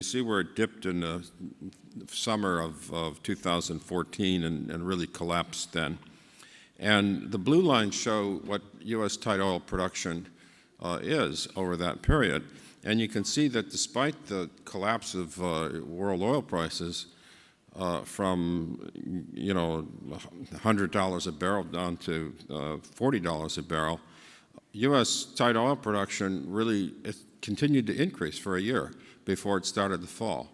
You see where it dipped in the summer of 2014 and really collapsed then. And the blue lines show what U.S. tight oil production is over that period. And you can see that despite the collapse of world oil prices from, $100 a barrel down to $40 a barrel, U.S. tight oil production really continued to increase for a year before it started to fall.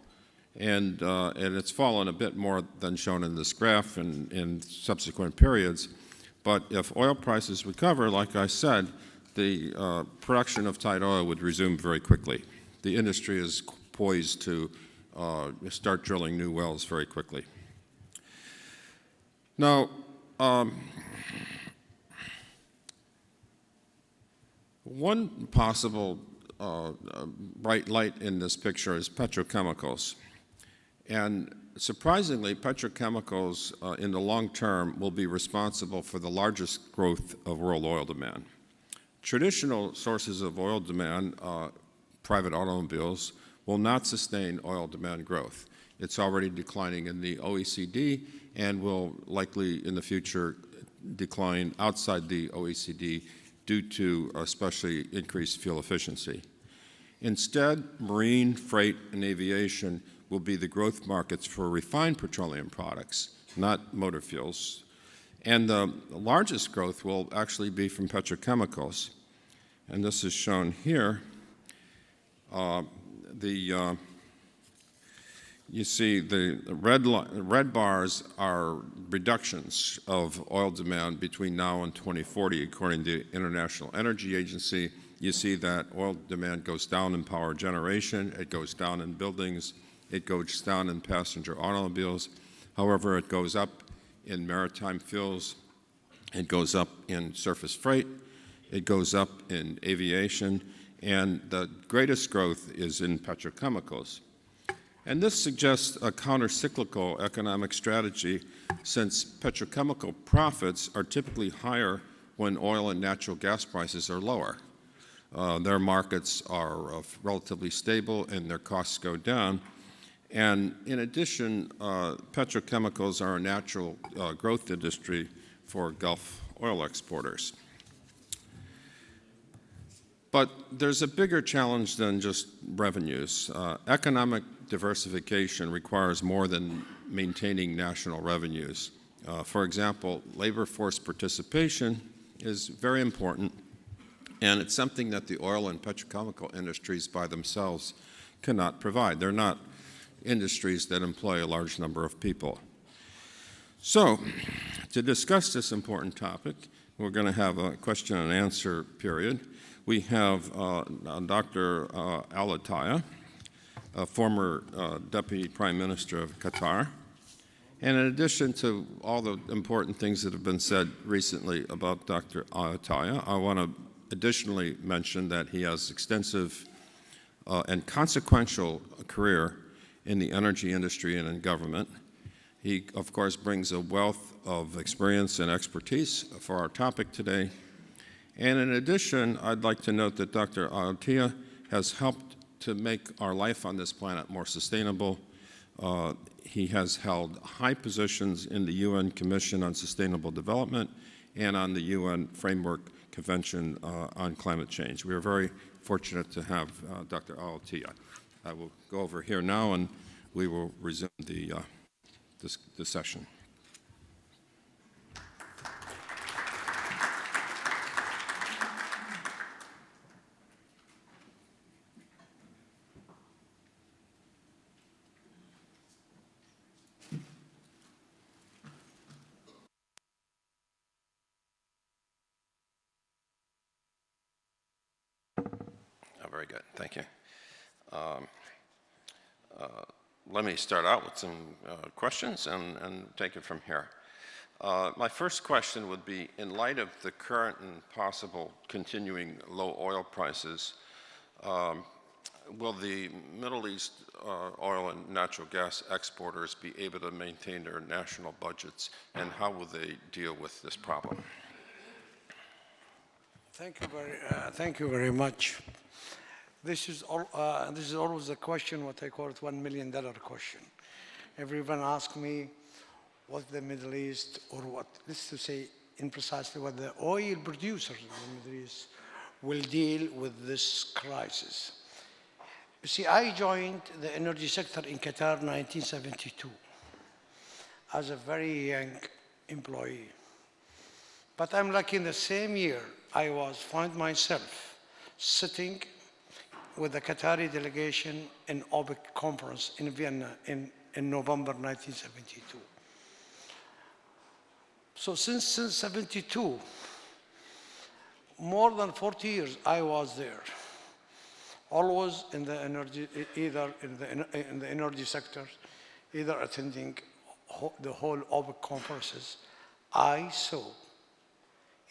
And it's fallen a bit more than shown in this graph in subsequent periods. But if oil prices recover, like I said, the production of tight oil would resume very quickly. The industry is poised to start drilling new wells very quickly. Now, one possible bright light in this picture is petrochemicals. And surprisingly, petrochemicals in the long term will be responsible for the largest growth of world oil demand. Traditional sources of oil demand, private automobiles, will not sustain oil demand growth. It's already declining in the OECD and will likely in the future decline outside the OECD due to especially increased fuel efficiency. Instead, marine, freight, and aviation will be the growth markets for refined petroleum products, not motor fuels. And the largest growth will actually be from petrochemicals. And this is shown here. You see the red bars are reductions of oil demand between now and 2040, according to the International Energy Agency. You see that oil demand goes down in power generation, it goes down in buildings, it goes down in passenger automobiles. However, it goes up in maritime fuels, it goes up in surface freight, it goes up in aviation, and the greatest growth is in petrochemicals. And this suggests a counter-cyclical economic strategy, since petrochemical profits are typically higher when oil and natural gas prices are lower. Their markets are relatively stable and their costs go down. And in addition, petrochemicals are a natural growth industry for Gulf oil exporters. But there's a bigger challenge than just revenues. Economic diversification requires more than maintaining national revenues. For example, labor force participation is very important, and it's something that the oil and petrochemical industries by themselves cannot provide. They're not industries that employ a large number of people. So, to discuss this important topic, we're going to have a question and answer period. We have Dr. Attiyah, a former Deputy Prime Minister of Qatar. And in addition to all the important things that have been said recently about Dr. Attiyah, I want to additionally mention that he has extensive and consequential career in the energy industry and in government. He, of course, brings a wealth of experience and expertise for our topic today. And in addition, I'd like to note that Dr. Attiyah has helped to make our life on this planet more sustainable. He has held high positions in the UN Commission on Sustainable Development and on the UN Framework Convention on Climate Change. We are very fortunate to have Dr. Attiyah. I will go over here now and we will resume the session. Very good, thank you. Let me start out with some questions and take it from here. My first question would be, in light of the current and possible continuing low oil prices, will the Middle East oil and natural gas exporters be able to maintain their national budgets, and how will they deal with this problem? Thank you very much. This is always a question, what I call it $1 million question. Everyone asks me what the Middle East, or what, let's to say in precisely what the oil producers in the Middle East will deal with this crisis. You see, I joined the energy sector in Qatar in 1972 as a very young employee. But I'm lucky, in the same year, I found myself sitting with the Qatari delegation in OPEC conference in Vienna in November 1972. So since 72, more than 40 years I was there, always in the energy, either in the energy sector, either attending the whole OPEC conferences. I saw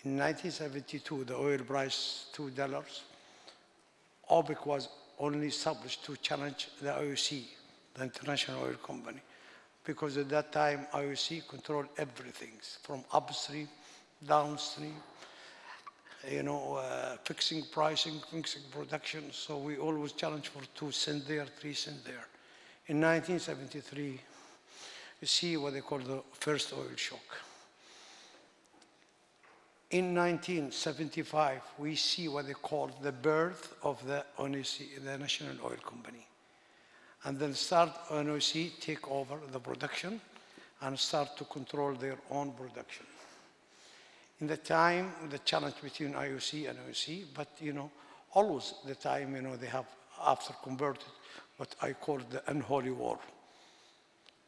in 1972 the oil price $2. OPEC was only established to challenge the IOC, the International Oil Company, because at that time IOC controlled everything from upstream, downstream, fixing pricing, fixing production. So we always challenged for 2 cents there, 3 cents there. In 1973, you see what they call the first oil shock. In 1975, we see what they call the birth of the NOC, the National Oil Company. And then NOC take over the production and start to control their own production. In the time, the challenge between IOC and NOC, but always the time, they have after converted what I call the unholy war.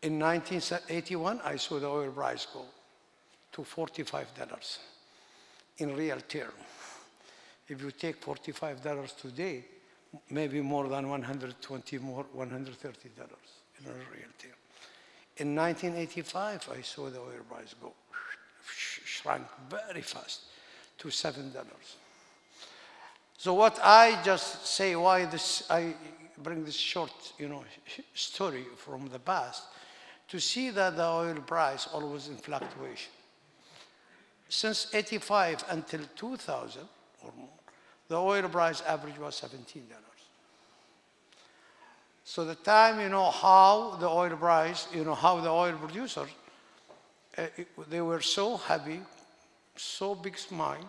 In 1981, I saw the oil price go to $45 in real term. If you take $45 today, maybe more than $120, more $130 in a real term. In 1985, I saw the oil price go shrunk very fast to $7. So what I just say, why I bring this short, story from the past, to see that the oil price always in fluctuation. Since 85 until 2000 or more, the oil price average was $17. So the time, how the oil price, how the oil producers, they were so happy, so big smile,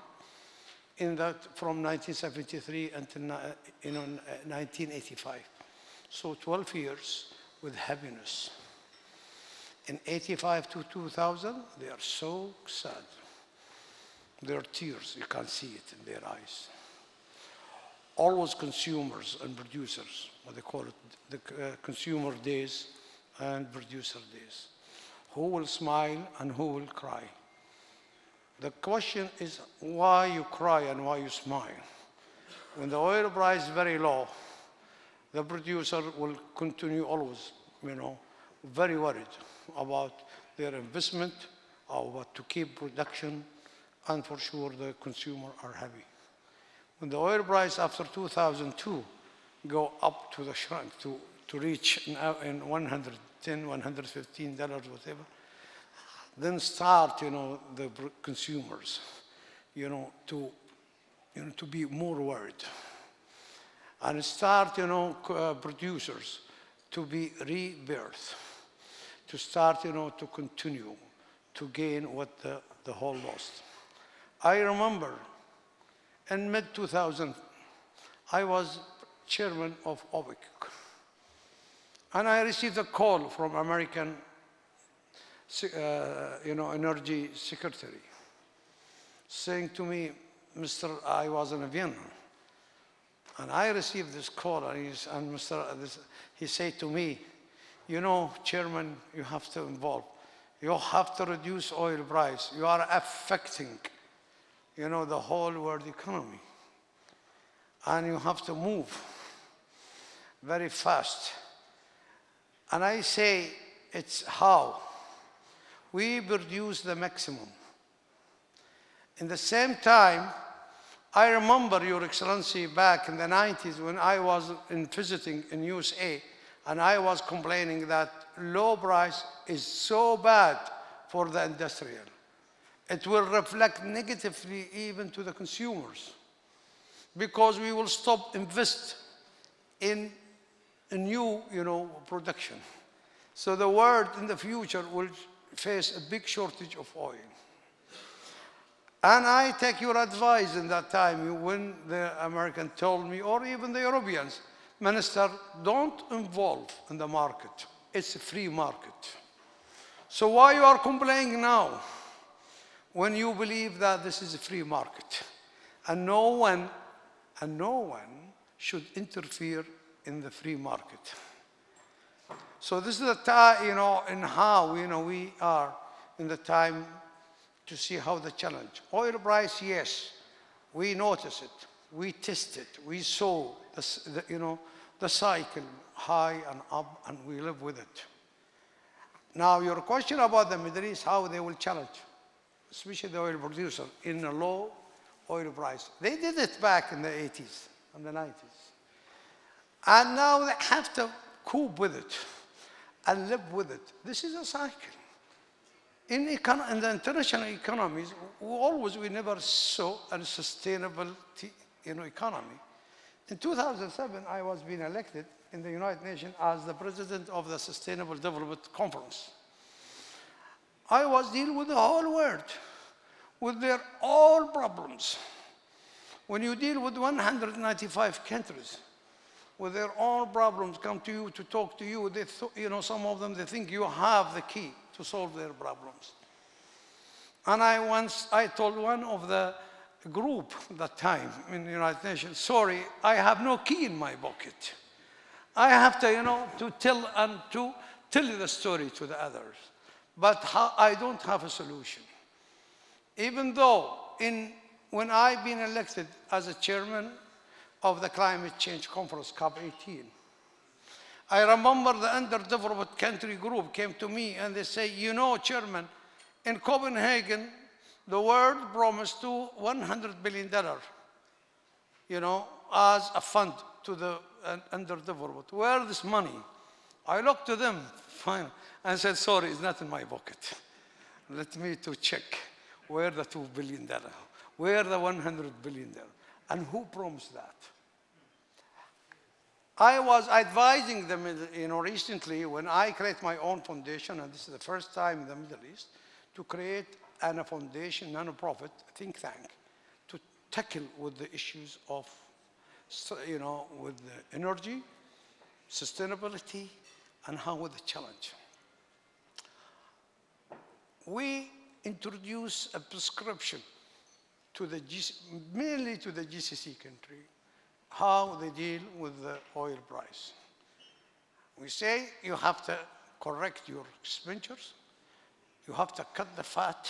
in that from 1973 until 1985. So 12 years with happiness. In 85 to 2000, they are so sad. There are tears, you can't see it in their eyes. Always consumers and producers, what they call it, the consumer days and producer days. Who will smile and who will cry? The question is why you cry and why you smile. When the oil price is very low, the producer will continue always, very worried about their investment, about to keep production, and for sure the consumer are happy. When the oil price after 2002 go up to the shrunk to reach now in $110, $115, whatever, then start, the consumers, to be more worried, and start, producers to be rebirth, to start, to continue to gain what the whole lost. I remember in mid-2000, I was chairman of OPEC, and I received a call from American, energy secretary, saying to me, I was in Vienna, and I received this call, and he said to me, Chairman, you have to involve. You have to reduce oil price. You are affecting, the whole world economy. And you have to move very fast. And I say, it's how? We produce the maximum. In the same time, I remember, Your Excellency, back in the 90s when I was visiting in USA, and I was complaining that low price is so bad for the industrial. It will reflect negatively even to the consumers, because we will stop invest in a new, production. So the world in the future will face a big shortage of oil. And I take your advice in that time when the American told me, or even the Europeans, Minister, don't involve in the market. It's a free market. So why you are complaining now when you believe that this is a free market? And no one should interfere in the free market. So this is the time, and how, we are in the time to see how the challenge. Oil price, yes, we notice it, we test it, we saw the cycle high and up, and we live with it. Now, your question about the Middle East, how they will challenge, especially the oil producer, in a low oil price. They did it back in the 80s and the 90s. And now they have to cope with it and live with it. This is a cycle. In the international economies, we never saw a sustainable economy. In 2007, I was being elected in the United Nations as the president of the Sustainable Development Conference. I was dealing with the whole world, with their all problems. When you deal with 195 countries, with their own problems, come to you to talk to you, some of them, they think you have the key to solve their problems. And I told one of the group at that time in the United Nations, sorry, I have no key in my pocket. I have to tell you the story to the others. But I don't have a solution. Even though when I've been elected as a chairman of the Climate Change Conference, COP18, I remember the underdeveloped country group came to me and they say, Chairman, in Copenhagen, the world promised to $100 billion, as a fund to the underdeveloped. Where is this money? I looked to them, fine, and said, sorry, it's not in my pocket. Let me to check where the $2 billion, where the $100 billion, and who promised that? I was advising them, recently when I create my own foundation, and this is the first time in the Middle East, to create a foundation, non-profit think tank, to tackle with the issues of, with the energy, sustainability, and how with the challenge. We introduce a prescription to mainly to the GCC country, how they deal with the oil price. We say you have to correct your expenditures, you have to cut the fat,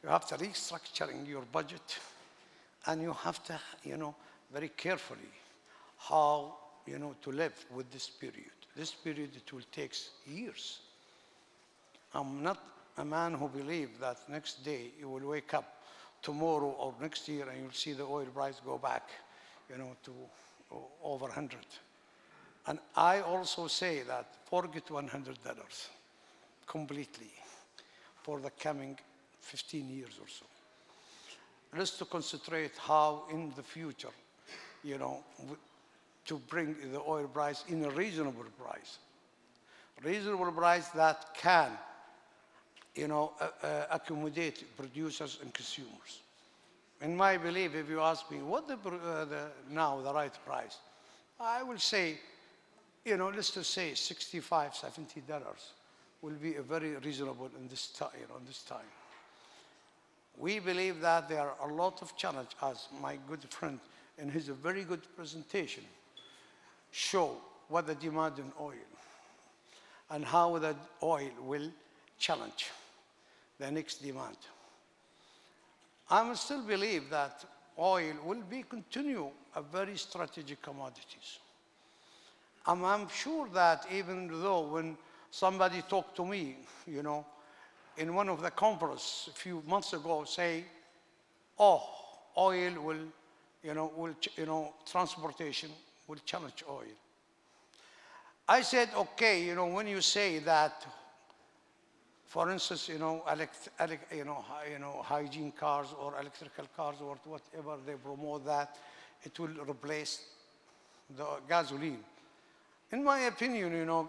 you have to restructuring your budget, and you have to, very carefully how, to live with this period. This period, it will take years. I'm not a man who believes that next day you will wake up tomorrow or next year and you'll see the oil price go back, to over 100. And I also say that forget $100 completely for the coming 15 years or so. Let's to concentrate how in the future, to bring the oil price in a reasonable price. Reasonable price that can, accommodate producers and consumers. In my belief, if you ask me what now the right price, I will say, let's just say $65, $70 will be a very reasonable in this time. We believe that there are a lot of challenges, as my good friend in his very good presentation show what the demand in oil and how the oil will challenge the next demand. I still believe that oil will continue a very strategic commodities. I'm sure that even though when somebody talked to me, in one of the conferences a few months ago, say, oh, oil will, transportation will challenge oil. I said, okay, when you say that, for instance, hygiene cars or electrical cars or whatever they promote that, it will replace the gasoline. In my opinion,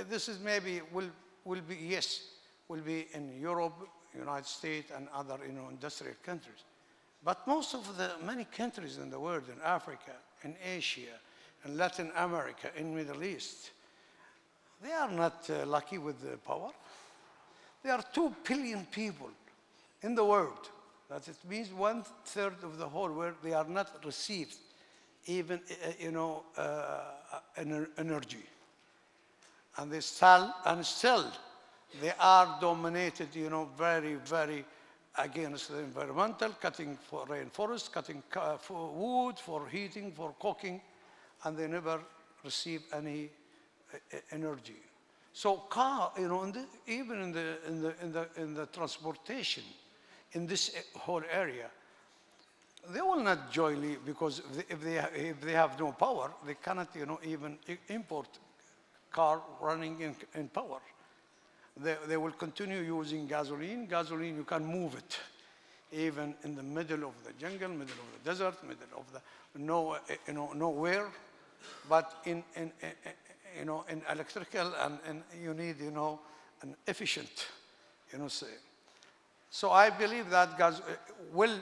this is maybe will be in Europe, United States, and other industrial countries. But most of the many countries in the world, in Africa, in Asia, in Latin America, in Middle East, they are not lucky with the power. There are 2 billion people in the world. That it means 1/3 of the whole world, they are not received even, energy. And they still they are dominated, very, very against the environmental, cutting for rainforest, cutting for wood, for heating, for cooking, and they never receive any energy. So even in the transportation, in this whole area, they will not join because if they have no power, they cannot even import car running in power. They will continue using gasoline. Gasoline, you can move it, even in the middle of the jungle, middle of the desert, middle of the nowhere. But in electrical and you need an efficient So I believe that gas will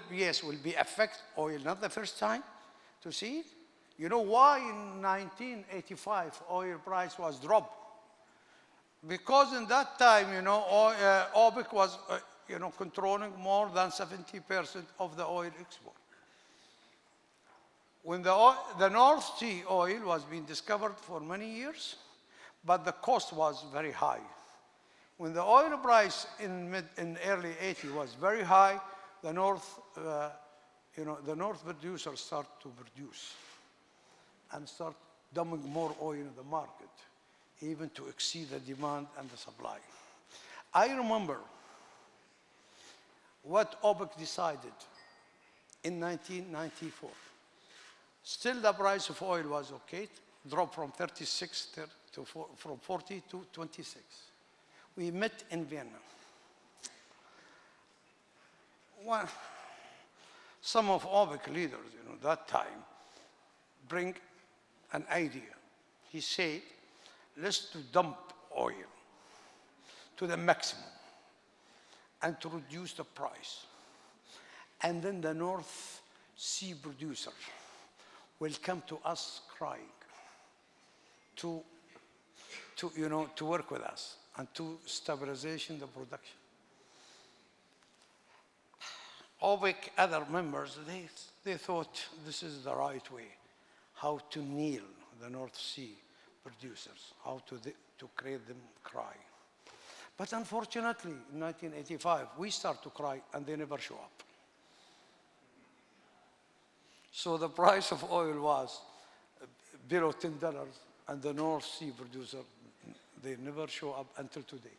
be affect oil, not the first time to see it. You know why in 1985 oil price was dropped? Because in that time, OPEC was, controlling more than 70% of the oil export. When the North Sea oil was being discovered for many years, but the cost was very high. When the oil price in early 80s was very high, the North producers start to produce and start dumping more oil in the market, even to exceed the demand and the supply. I remember what OPEC decided in 1994. Still the price of oil was okay, dropped from 36 from 40 to 26. We met in Vienna. Some of OPEC leaders, that time, bring an idea. He said, let's dump oil to the maximum and to reduce the price. And then the North Sea producer will come to us crying to work with us and to stabilization the production. OPEC, other members, they thought this is the right way, how to kneel the North Sea producers, how to create them cry. But unfortunately, in 1985, we start to cry and they never show up. So the price of oil was below $10 and the North Sea producer, they never show up until today.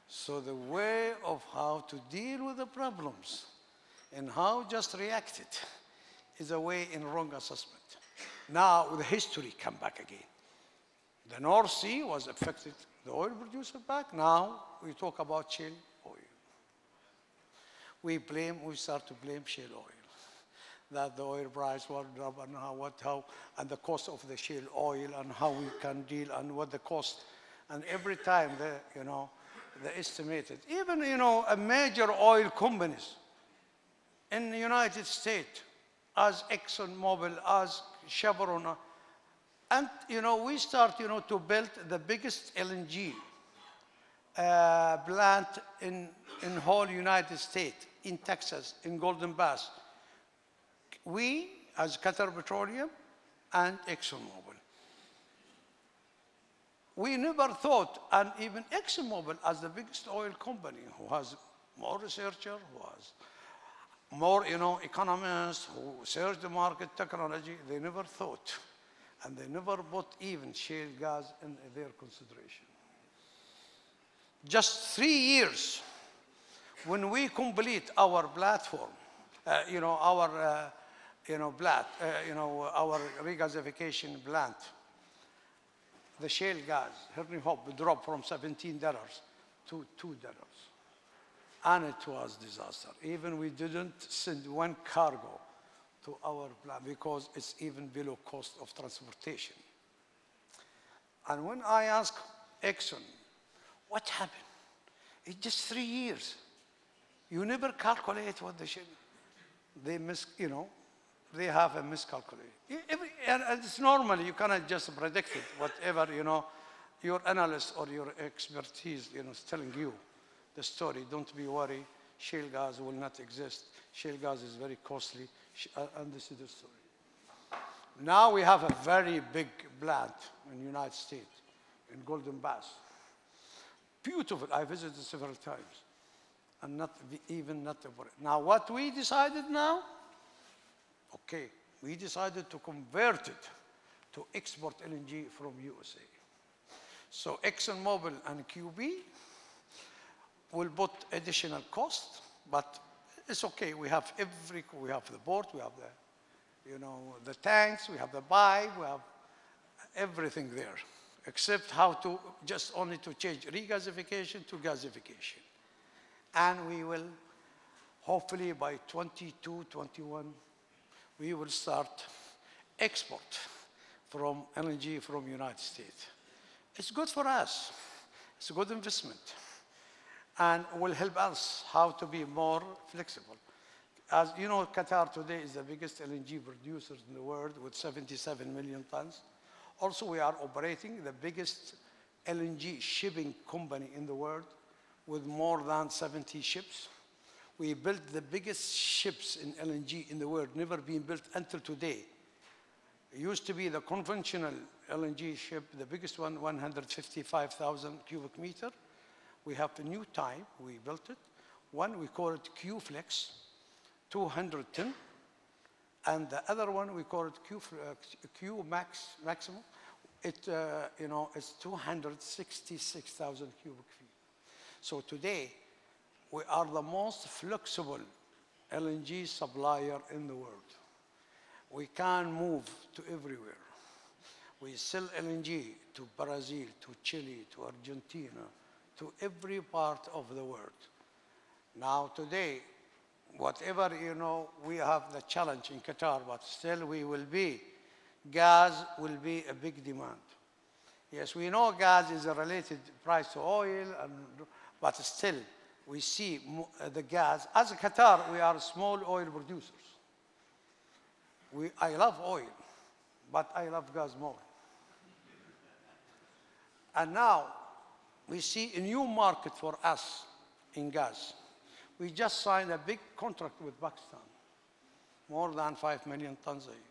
So the way of how to deal with the problems and how just react it is a way in wrong assessment. Now the history come back again. The North Sea was affected, the oil producer back. Now we talk about shale oil. We start to blame shale oil. That the oil price was dropped and how, and the cost of the shale oil and how we can deal and what the cost. And every time they estimated, even, a major oil companies in the United States, as ExxonMobil, as Chevron, and, we start, to build the biggest LNG plant in whole United States, in Texas, in Golden Pass. We, as Qatar Petroleum and ExxonMobil. We never thought, and even ExxonMobil as the biggest oil company, who has more researchers, who has more, economists, who search the market technology, they never thought, and they never put even shale gas in their consideration. Just 3 years, when we complete our platform, our regasification plant, the shale gas, Henry Hub, dropped from $17 to $2. And it was disaster. Even we didn't send one cargo to our plan because it's even below cost of transportation. And when I ask Exxon, what happened? It's just 3 years. You never calculate what they should. They they have a miscalculation. And it's normal, you cannot just predict it, whatever, your analyst or your expertise, is telling you the story. Don't be worried, shale gas will not exist. Shale gas is very costly, and this is the story. Now we have a very big plant in the United States, in Golden Pass. Beautiful, I visited several times, and not worried. Now what we decided now, okay, we decided to convert it to export LNG from USA. So ExxonMobil and QB will put additional cost, but it's okay. We have the board, we have the tanks, we have the pipe, we have everything there, except only to change regasification to gasification. And we will, hopefully by 22, 21, we will start export from LNG from United States. It's good for us. It's a good investment. And will help us how to be more flexible. As you know, Qatar today is the biggest LNG producer in the world with 77 million tons. Also, we are operating the biggest LNG shipping company in the world with more than 70 ships. We built the biggest ships in LNG in the world, never been built until today. It used to be the conventional LNG ship, the biggest one, 155,000 cubic meter. We have a new type, we built it. One, we call it Q-Flex, 210. And the other one, we call it Q-Max, maximum. It's 266,000 cubic feet. So today, we are the most flexible LNG supplier in the world. We can move to everywhere. We sell LNG to Brazil, to Chile, to Argentina, to every part of the world. Now today, whatever, we have the challenge in Qatar, but still gas will be a big demand. Yes, we know gas is a related price to oil, but still, we see the gas. As a Qatar, we are small oil producers. I love oil, but I love gas more. And now, we see a new market for us in gas. We just signed a big contract with Pakistan, more than 5 million tons a year.